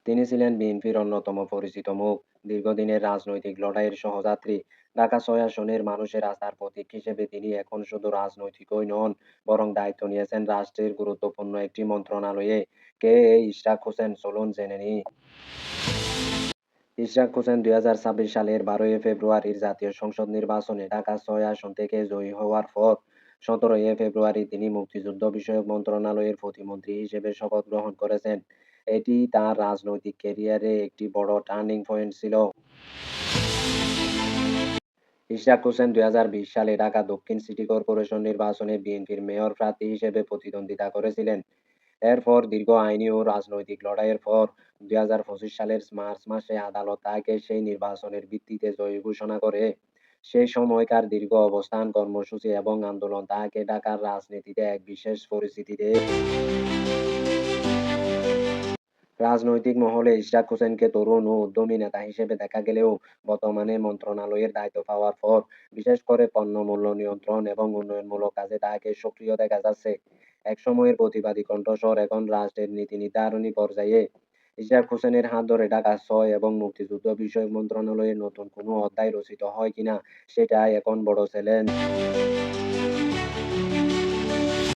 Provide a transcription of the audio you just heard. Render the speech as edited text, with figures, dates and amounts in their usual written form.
তিনি ছিলেন বিএনপির অন্যতম পরিচিত মুখ। দীর্ঘদিনের রাজনৈতিক লড়াইয়ের সহযাত্রী। ঢাকা-৬ আসনের মানুষের আস্থার প্রতীক হিসেবে তিনি এখন শুধু রাজনৈতিকই নন, বরং দায়িত্ব নিয়েছেন রাষ্ট্রের গুরুত্বপূর্ণ একটি মন্ত্রণালয়ে। কে এই ইশরাক হোসেন, চলুন জেনে নিই। ইশরাক হোসেন ২০২৬ সালের ১২ ফেব্রুয়ারির জাতীয় সংসদ নির্বাচনে ঢাকা-৬ আসন থেকে জয়ী হওয়ার পর ১৭ ফেব্রুয়ারি তিনি মুক্তিযুদ্ধ বিষয়ক মন্ত্রণালয়ের প্রতিমন্ত্রী হিসেবে শপথ গ্রহণ করেছেন। এটি তাঁর রাজনৈতিক ক্যারিয়ারে একটি বড় টার্নিং পয়েন্ট ছিল। ইশরাক হোসেন ২০২০ সালে ঢাকা দক্ষিণ সিটি কর্পোরেশন নির্বাচনে বিএনপির মেয়র প্রার্থী হিসেবে প্রতিদ্বন্দ্বিতা করেছিলেন। এরপর দীর্ঘ আইনি ও রাজনৈতিক লড়াইয়ের পর ২০২৫ সালের মার্চ মাসে আদালত তাকে সেই নির্বাচনের ভিত্তিতে জয়ী ঘোষণা করে। সেই সময়কার দীর্ঘ অবস্থান কর্মসূচি এবং আন্দোলন তাকে ঢাকার রাজনীতিতে এক বিশেষ পরিচিতি দেয়। রাজনৈতিক মহলে ইশরাক হোসেনকে তরুণ ও উদ্যমী নেতা হিসেবে দেখা গেলেও বর্তমানে মন্ত্রণালয়ের দায়িত্ব পাওয়ার পর বিশেষ করে পণ্য মূল্য নিয়ন্ত্রণ এবং উন্নয়নমূলক কাজে তাকে সক্রিয় দেখা যাচ্ছে। একসময়ের প্রতিবাদী কণ্ঠস্বর এখন রাষ্ট্রের নীতি নির্ধারণী পর্যায়ে। ইশরাক হোসেনের হাত ধরে ঢাকা-৬ এবং মুক্তিযুদ্ধ বিষয়ক মন্ত্রণালয়ের নতুন কোনো অধ্যায় রচিত হয় কিনা, সেটাই এখন বড় চ্যালেঞ্জ।